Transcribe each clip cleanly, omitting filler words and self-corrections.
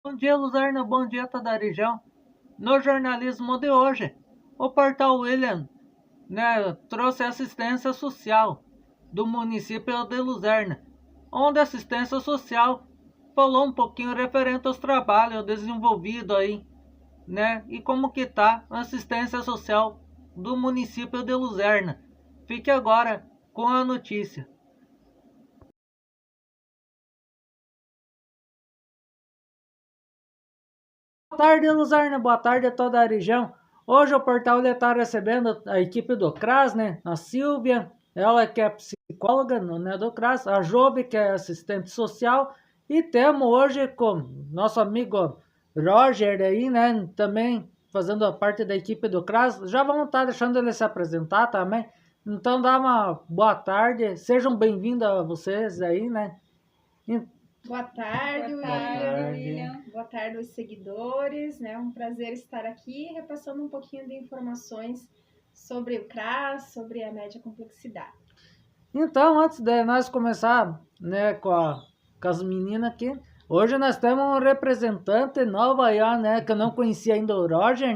Bom dia, Luzerna. Bom dia, toda a região. No jornalismo de hoje, o portal William, trouxe assistência social do município de Luzerna, onde a assistência social falou um pouquinho referente aos trabalhos desenvolvidos aí, e como que tá a assistência social do município de Luzerna. Fique agora com a notícia. Boa tarde, Luzarna. Boa tarde a toda a região. Hoje o portal está recebendo a equipe do CRAS, a Silvia, ela que é psicóloga, do CRAS, a Jove, que é assistente social, e temos hoje com nosso amigo Roger aí, também fazendo a parte da equipe do CRAS. Já vamos estar deixando ele se apresentar também. Então dá uma boa tarde, sejam bem-vindos a vocês aí, Boa tarde, William. Boa tarde aos seguidores. É um prazer estar aqui repassando um pouquinho de informações sobre o CRAS, sobre a média complexidade. Então, antes de nós começar com as meninas aqui, hoje nós temos um representante novo aí, que eu não conhecia ainda, o Roger,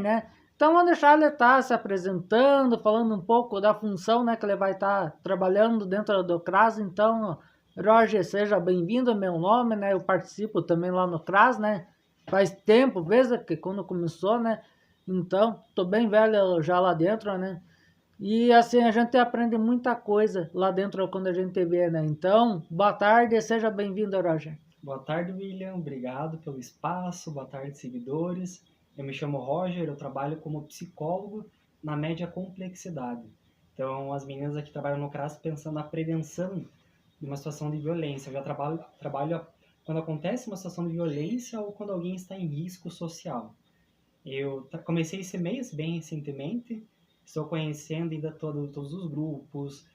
Então, vamos deixar ele estar se apresentando, falando um pouco da função, que ele vai estar trabalhando dentro do CRAS. Então, Roger, seja bem-vindo, meu nome, Eu participo também lá no CRAS, Faz tempo, desde que quando começou, Então, tô bem velho já lá dentro, E assim, a gente aprende muita coisa lá dentro quando a gente vê, Então, boa tarde, seja bem-vindo, Roger. Boa tarde, William. Obrigado pelo espaço. Boa tarde, seguidores. Eu me chamo Roger, eu trabalho como psicólogo na média complexidade. Então, as meninas aqui trabalham no CRAS pensando na prevenção de uma situação de violência. Eu já trabalho quando acontece uma situação de violência ou quando alguém está em risco social. Eu comecei esse mês, bem recentemente. Estou conhecendo ainda todos os grupos,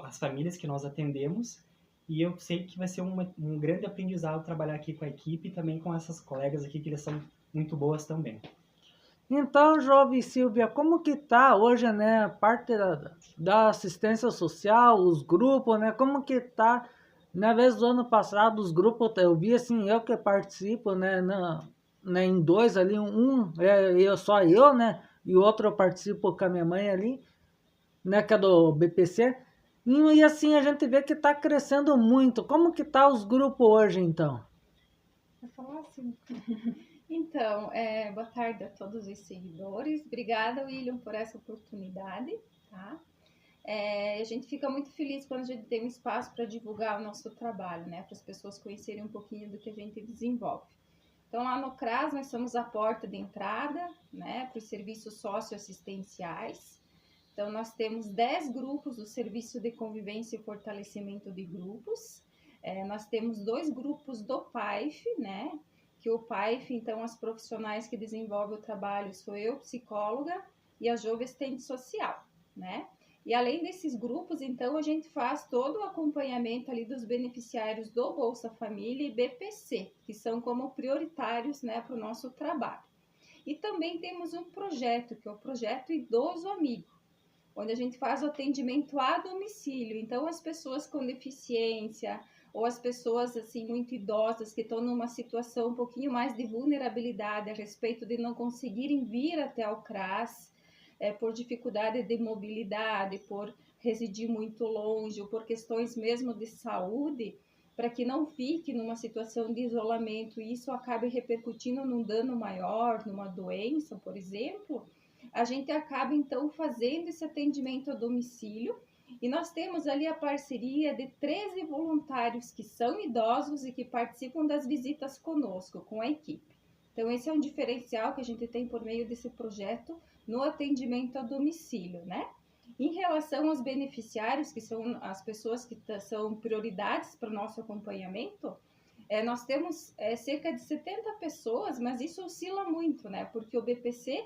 as famílias que nós atendemos. E eu sei que vai ser um grande aprendizado trabalhar aqui com a equipe e também com essas colegas aqui, que eles são muito boas também. Então, Jovem Silvia, como que tá hoje, a parte da assistência social, os grupos, Como que tá? Na vez do ano passado, os grupos, eu vi assim, eu que participo, em dois ali, só eu, E o outro eu participo com a minha mãe ali, que é do BPC. E assim, a gente vê que está crescendo muito. Como que tá os grupos hoje, então? Vou falar assim. Então, boa tarde a todos os seguidores. Obrigada, William, por essa oportunidade, tá? A gente fica muito feliz quando a gente tem um espaço para divulgar o nosso trabalho, para as pessoas conhecerem um pouquinho do que a gente desenvolve. Então, lá no CRAS, nós somos a porta de entrada, para os serviços socioassistenciais. Então, nós temos 10 grupos do Serviço de Convivência e Fortalecimento de Grupos. Nós temos 2 grupos do PAIF, que o PAIF, então, as profissionais que desenvolvem o trabalho sou eu, psicóloga, e a Jove assistente social, E além desses grupos, então, a gente faz todo o acompanhamento ali dos beneficiários do Bolsa Família e BPC, que são como prioritários, para o nosso trabalho. E também temos um projeto, que é o Projeto Idoso Amigo, onde a gente faz o atendimento a domicílio. Então, as pessoas com deficiência ou as pessoas assim muito idosas que estão numa situação um pouquinho mais de vulnerabilidade a respeito de não conseguirem vir até o CRAS, por dificuldade de mobilidade, por residir muito longe ou por questões mesmo de saúde, para que não fique numa situação de isolamento e isso acabe repercutindo num dano maior, numa doença, por exemplo, a gente acaba então fazendo esse atendimento a domicílio e nós temos ali a parceria de 13 voluntários que são idosos e que participam das visitas conosco, com a equipe. Então esse é um diferencial que a gente tem por meio desse projeto no atendimento a domicílio, Em relação aos beneficiários, que são as pessoas que são prioridades para o nosso acompanhamento, nós temos cerca de 70 pessoas, mas isso oscila muito, Porque o BPC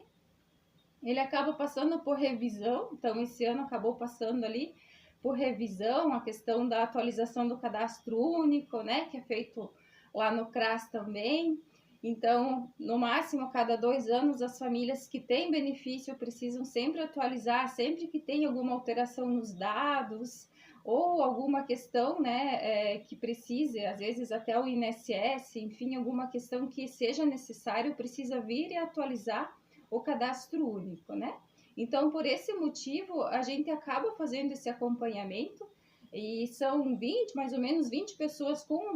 ele acaba passando por revisão, então esse ano acabou passando ali por revisão a questão da atualização do cadastro único, que é feito lá no CRAS também. Então, no máximo, a cada 2 anos, as famílias que têm benefício precisam sempre atualizar, sempre que tem alguma alteração nos dados ou alguma questão, né, que precise, às vezes até o INSS, enfim, alguma questão que seja necessário, precisa vir e atualizar o cadastro único, né? Então, por esse motivo, a gente acaba fazendo esse acompanhamento e são 20, mais ou menos 20 pessoas com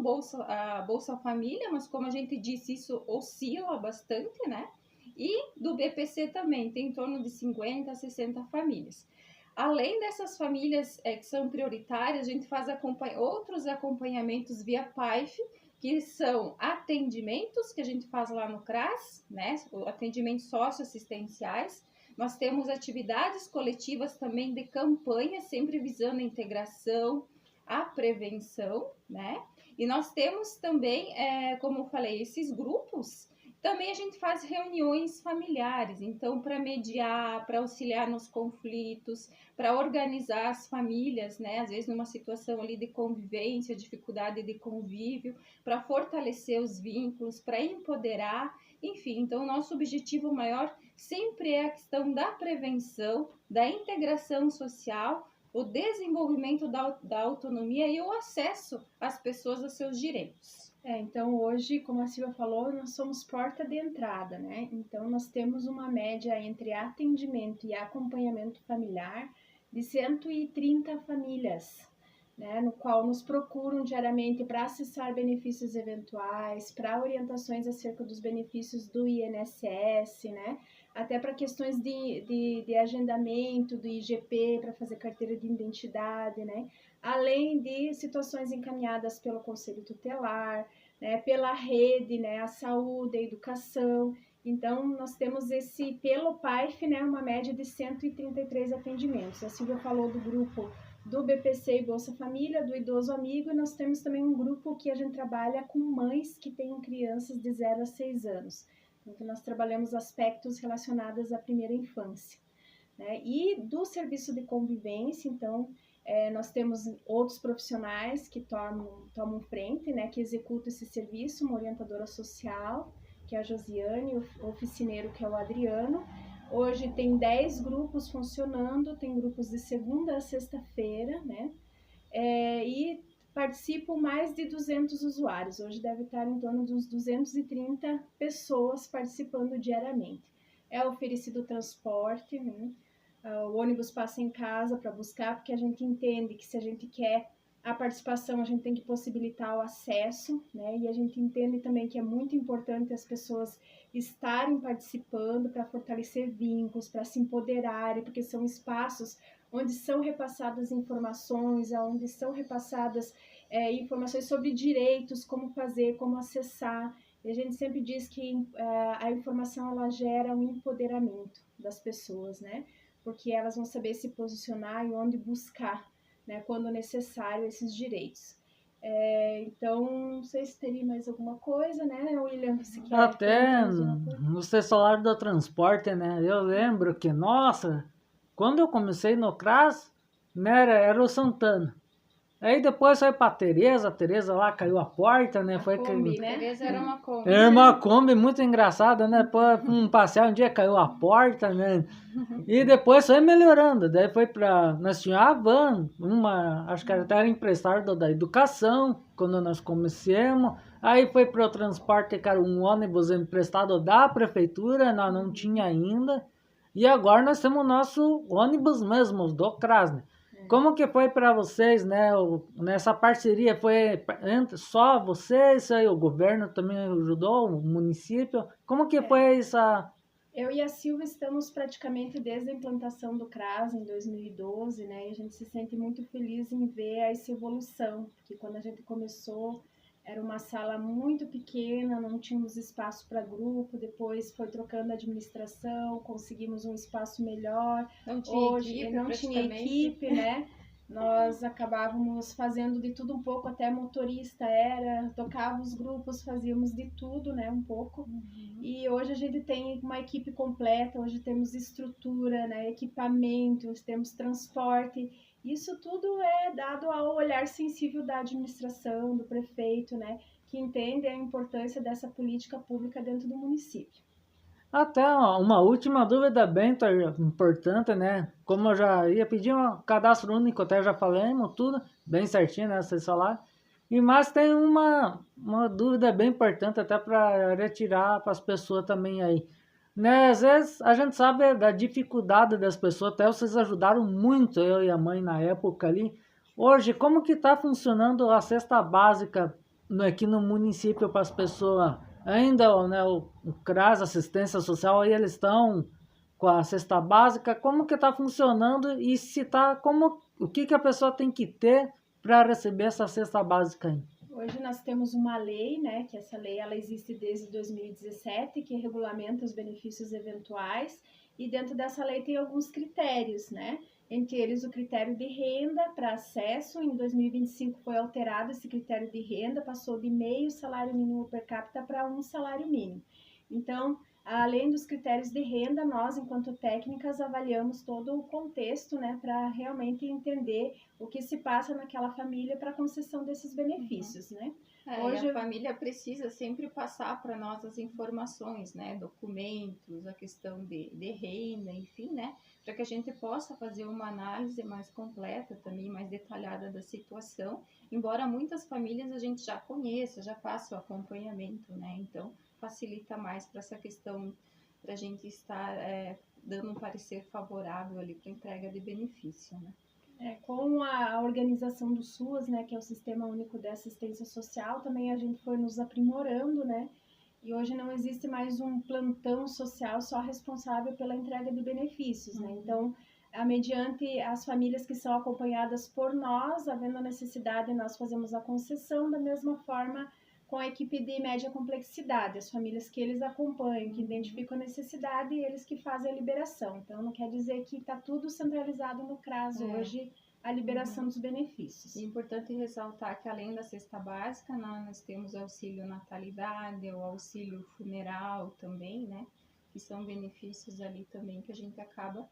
a Bolsa Família, mas como a gente disse, isso oscila bastante, né? E do BPC também, tem em torno de 50 a 60 famílias. Além dessas famílias que são prioritárias, a gente faz outros acompanhamentos via PAIF, que são atendimentos que a gente faz lá no CRAS, né? Atendimentos socioassistenciais. Nós temos atividades coletivas também de campanha, sempre visando a integração, a prevenção, né? E nós temos também, como eu falei, esses grupos. Também a gente faz reuniões familiares, então, para mediar, para auxiliar nos conflitos, para organizar as famílias, né? Às vezes numa situação ali de convivência, dificuldade de convívio, para fortalecer os vínculos, para empoderar, enfim. Então, o nosso objetivo maior sempre é a questão da prevenção, da integração social, o desenvolvimento da autonomia e o acesso às pessoas aos seus direitos. Então hoje, como a Silvia falou, nós somos porta de entrada, né? Então nós temos uma média entre atendimento e acompanhamento familiar de 130 famílias, né? No qual nos procuram diariamente para acessar benefícios eventuais, para orientações acerca dos benefícios do INSS, né? Até para questões de agendamento do IGP, para fazer carteira de identidade, né? Além de situações encaminhadas pelo Conselho Tutelar, né, pela rede, né, a saúde, a educação. Então, nós temos pelo PAIF, né, uma média de 133 atendimentos. A Silvia falou do grupo do BPC e Bolsa Família, do Idoso Amigo, e nós temos também um grupo que a gente trabalha com mães que têm crianças de 0 a 6 anos. Então, nós trabalhamos aspectos relacionados à primeira infância, né? E do serviço de convivência, então, nós temos outros profissionais que tomam frente, né, que executam esse serviço, uma orientadora social, que é a Josiane, o oficineiro, que é o Adriano. Hoje tem 10 grupos funcionando, tem grupos de segunda a sexta-feira, né, e participam mais de 200 usuários. Hoje deve estar em torno de uns 230 pessoas participando diariamente. É oferecido transporte, né? O ônibus passa em casa para buscar, porque a gente entende que se a gente quer a participação, a gente tem que possibilitar o acesso, né? E a gente entende também que é muito importante as pessoas estarem participando para fortalecer vínculos, para se empoderarem, porque são espaços onde são repassadas informações, onde são repassadas informações sobre direitos, como fazer, como acessar. E a gente sempre diz que a informação ela gera um empoderamento das pessoas, né? Porque elas vão saber se posicionar e onde buscar, né, quando necessário, esses direitos. Então, não sei se teria mais alguma coisa, né, William? Você quer Até vocês falaram do transporte, né? Eu lembro que, nossa, quando eu comecei no CRAS, né, era o Santana. Aí depois foi pra Tereza, a Tereza lá caiu a porta, né? Foi Kombi, que... né? Tereza era uma Kombi. Era uma Kombi muito engraçada, né? Depois um passeio, um dia caiu a porta, né? E depois foi melhorando. Daí foi pra... Nós tínhamos a van, acho que até era emprestada da educação, quando nós começamos. Aí foi pro transporte, que era um ônibus emprestado da prefeitura, nós não tinha ainda. E agora nós temos o nosso ônibus mesmo, do CRAS, né? Como que foi para vocês, né? Nessa parceria foi só vocês, aí o governo também ajudou, o município? Como que foi essa... Eu e a Silvia estamos praticamente desde a implantação do CRAS em 2012, né? E a gente se sente muito feliz em ver essa evolução, porque quando a gente começou era uma sala muito pequena, não tínhamos espaço para grupo, depois foi trocando a administração, conseguimos um espaço melhor. Não tinha Hoje equipe, não tinha equipe, né? Nós acabávamos fazendo de tudo um pouco, até motorista tocava os grupos, fazíamos de tudo, né, um pouco. E hoje a gente tem uma equipe completa, hoje temos estrutura, né, equipamentos, temos transporte. Isso tudo é dado ao olhar sensível da administração, do prefeito, né, que entende a importância dessa política pública dentro do município. Até uma última dúvida bem importante, né? Como eu já ia pedir um cadastro único, até já falamos tudo, bem certinho, né? Vocês falaram. E mas tem uma dúvida bem importante até para retirar para as pessoas também aí. Né? Às vezes a gente sabe da dificuldade das pessoas, até vocês ajudaram muito eu e a mãe na época ali. Hoje, como que está funcionando a cesta básica aqui no município para as pessoas? Ainda, né, o CRAS, assistência social, aí eles estão com a cesta básica, como que está funcionando e se está, o que que a pessoa tem que ter para receber essa cesta básica aí? Hoje nós temos uma lei, né, que essa lei ela existe desde 2017, que regulamenta os benefícios eventuais, e dentro dessa lei tem alguns critérios, né? Entre eles o critério de renda para acesso. Em 2025 foi alterado esse critério de renda, passou de meio salário mínimo per capita para um salário mínimo. Então, além dos critérios de renda, nós, enquanto técnicas, avaliamos todo o contexto, né, para realmente entender o que se passa naquela família para a concessão desses benefícios, né? Hoje a família precisa sempre passar para nós as informações, né, documentos, a questão de renda, enfim, né, para que a gente possa fazer uma análise mais completa também, mais detalhada da situação, embora muitas famílias a gente já conheça, já faça o acompanhamento, né, então facilita mais para essa questão para a gente estar dando um parecer favorável ali para entrega de benefício, né. Com a organização do SUAS, né, que é o Sistema Único de Assistência Social, também a gente foi nos aprimorando, né? E hoje não existe mais um plantão social só responsável pela entrega de benefícios, né? Então, mediante as famílias que são acompanhadas por nós, havendo a necessidade, nós fazemos a concessão da mesma forma com a equipe de média complexidade, as famílias que eles acompanham, que identificam a necessidade e eles que fazem a liberação. Então, não quer dizer que está tudo centralizado no CRAS hoje, a liberação dos benefícios. É importante ressaltar que além da cesta básica, nós temos auxílio natalidade, o auxílio funeral também, né? Que são benefícios ali também que a gente acaba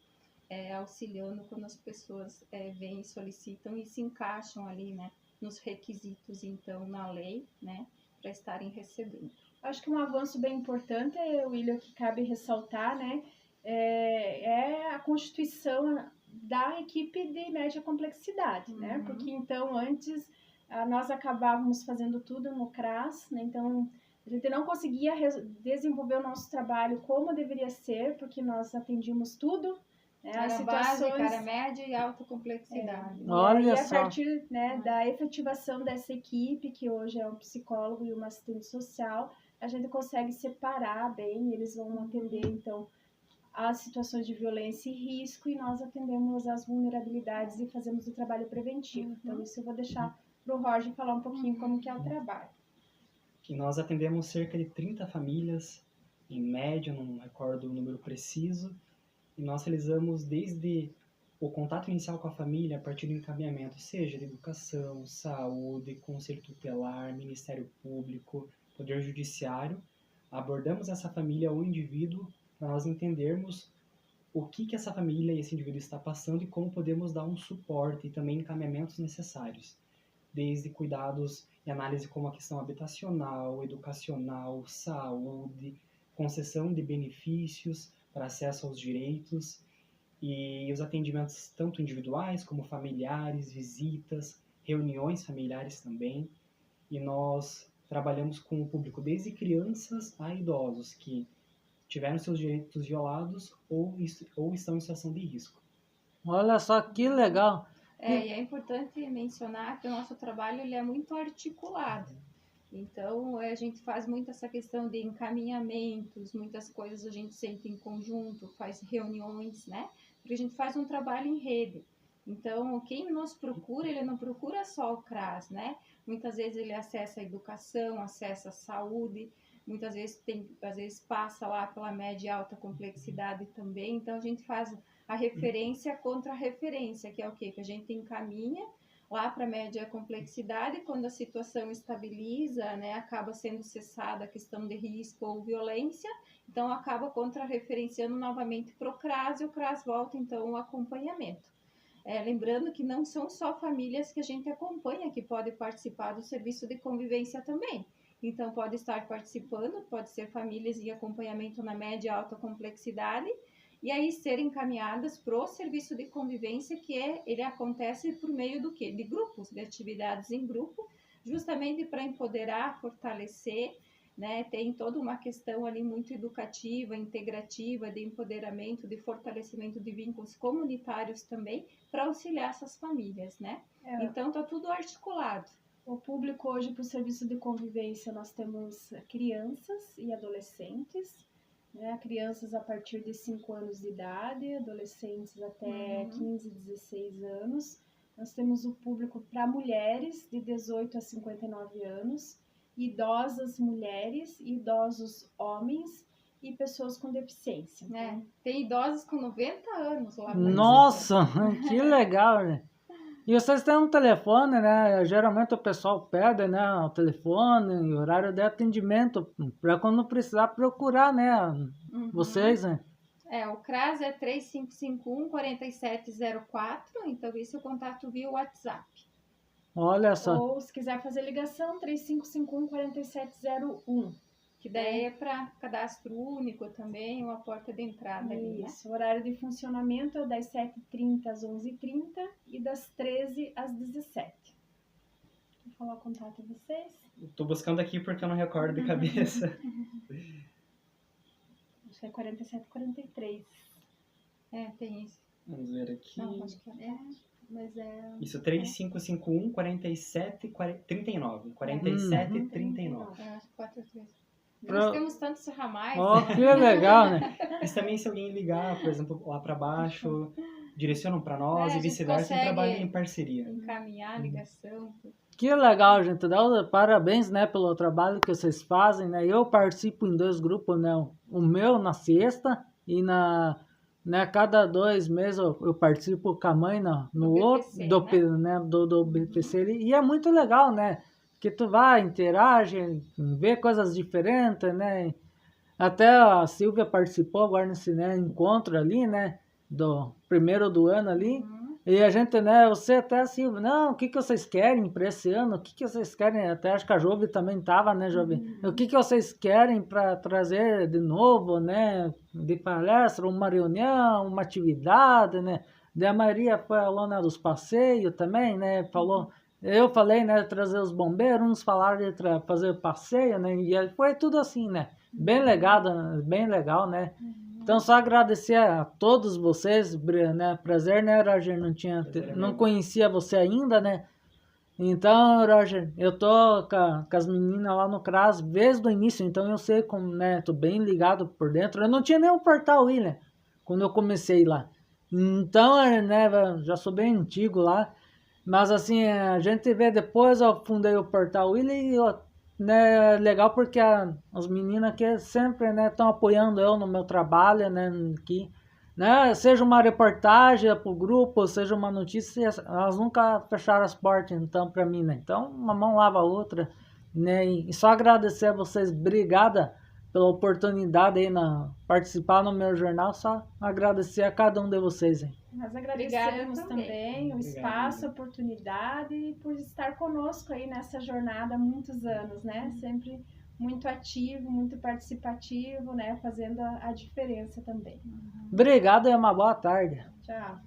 auxiliando quando as pessoas vêm e solicitam e se encaixam ali, né? Nos requisitos, então, na lei, né? Para estarem recebendo. Acho que um avanço bem importante, William, que cabe ressaltar, né? É a constituição da equipe de média complexidade, né? Porque então antes nós acabávamos fazendo tudo no CRAS, né? Então a gente não conseguia desenvolver o nosso trabalho como deveria ser, porque nós atendíamos tudo, né? As situações... básica, era média e alta complexidade. Olha e só. a partir, né, da efetivação dessa equipe, que hoje é um psicólogo e uma assistente social, a gente consegue separar bem, eles vão atender, então, as situações de violência e risco, e nós atendemos as vulnerabilidades e fazemos o trabalho preventivo. Então, isso eu vou deixar para o Roger falar um pouquinho como que é o trabalho. E nós atendemos cerca de 30 famílias, em média, não recordo o número preciso, e nós realizamos desde o contato inicial com a família, a partir do encaminhamento, seja de educação, saúde, conselho tutelar, Ministério Público, Poder Judiciário, abordamos essa família ou indivíduo para nós entendermos o que essa família e esse indivíduo está passando e como podemos dar um suporte e também encaminhamentos necessários, desde cuidados e análise como a questão habitacional, educacional, saúde, concessão de benefícios para acesso aos direitos e os atendimentos tanto individuais como familiares, visitas, reuniões familiares também. E nós trabalhamos com o público desde crianças a idosos que tiveram seus direitos violados ou estão em situação de risco. Olha só que legal. E é importante mencionar que o nosso trabalho ele é muito articulado. Então, a gente faz muito essa questão de encaminhamentos, muitas coisas a gente senta em conjunto, faz reuniões, né? Porque a gente faz um trabalho em rede. Então, quem nos procura, ele não procura só o CRAS, né? Muitas vezes ele acessa a educação, acessa a saúde, muitas vezes às vezes passa lá pela média e alta complexidade também. Então, a gente faz a referência contra a referência, que é o quê? Que a gente encaminha lá para a média complexidade, quando a situação estabiliza, né, acaba sendo cessada a questão de risco ou violência, então acaba contra-referenciando novamente para o CRAS e o CRAS volta então o acompanhamento. Lembrando que não são só famílias que a gente acompanha que podem participar do serviço de convivência também. Então, pode estar participando, pode ser famílias em acompanhamento na média e alta complexidade, e aí serem encaminhadas para o serviço de convivência, ele acontece por meio do quê? De grupos, de atividades em grupo, justamente para empoderar, fortalecer, né? Tem toda uma questão ali muito educativa, integrativa, de empoderamento, de fortalecimento de vínculos comunitários também, para auxiliar essas famílias, né? Então, está tudo articulado. O público hoje para o serviço de convivência, nós temos crianças e adolescentes, né? Crianças a partir de 5 anos de idade, adolescentes até 15, 16 anos. Nós temos o público para mulheres de 18 a 59 anos, idosas mulheres, idosos homens e pessoas com deficiência. Tem idosos com 90 anos lá. Nossa, que legal, né? E vocês têm um telefone, né? Geralmente o pessoal pede, né, o telefone e horário de atendimento para quando precisar procurar, né, vocês, né? O CRAS é 3551-4704, então esse é o contato via WhatsApp. Olha só. Ou se quiser fazer ligação, 3551-4701. Que daí é para cadastro único também, uma porta de entrada ali, né? Isso, o horário de funcionamento é das 7h30 às 11h30 e das 13 às 17h. Vou falar o contato de vocês. Estou buscando aqui porque eu não recordo de cabeça. Acho que é 47, 43. Tem isso. Vamos ver aqui. Não, acho que mas é... Isso, 3551-4739. 4739. Acho que 43. Nós temos tantos ramais. Oh, que legal, né? Mas também se alguém ligar, por exemplo, lá para baixo, direcionam para nós e vice-versa, e trabalham em parceria. Encaminhar a ligação. Que legal, gente. Parabéns, né, pelo trabalho que vocês fazem, né? Eu participo em 2 grupos, né? O meu na sexta e cada 2 meses eu participo com a mãe no outro, do BPC. E é muito legal, né? Que tu vai, interage, vê coisas diferentes, né? Até a Silvia participou agora nesse, né, encontro ali, né? Do primeiro do ano ali. E a gente, né, você até, Silvia, não, o que vocês querem para esse ano? O que vocês querem? Até acho que a Jovi também estava, né, Jovi? O que vocês querem para trazer de novo, né? De palestra, uma reunião, uma atividade, né? Daí a Maria falou, né, dos passeios também, né? Eu falei, né, trazer os bombeiros, uns falaram de fazer passeio, né? E foi tudo assim, né? Bem legal, né? Então, só agradecer a todos vocês, né? Prazer, né, Roger? Não conhecia você ainda, né? Então, Roger, eu tô com as meninas lá no CRAS desde o início, então eu sei como, né? Tô bem ligado por dentro. Eu não tinha nem o portal William quando eu comecei lá. Então, né, já sou bem antigo lá. Mas assim, a gente vê depois, eu fundei o portal William e né, legal porque as meninas que sempre, né, estão apoiando eu no meu trabalho, né, aqui, né, seja uma reportagem para o grupo, seja uma notícia, elas nunca fecharam as portas, então, para mim, né, então, uma mão lava a outra, né, e só agradecer a vocês, obrigada pela oportunidade aí participar no meu jornal, só agradecer a cada um de vocês, hein. Nós agradecemos também o espaço, a oportunidade e por estar conosco aí nessa jornada há muitos anos, né? Sempre muito ativo, muito participativo, né? Fazendo a diferença também. Obrigado e uma boa tarde. Tchau.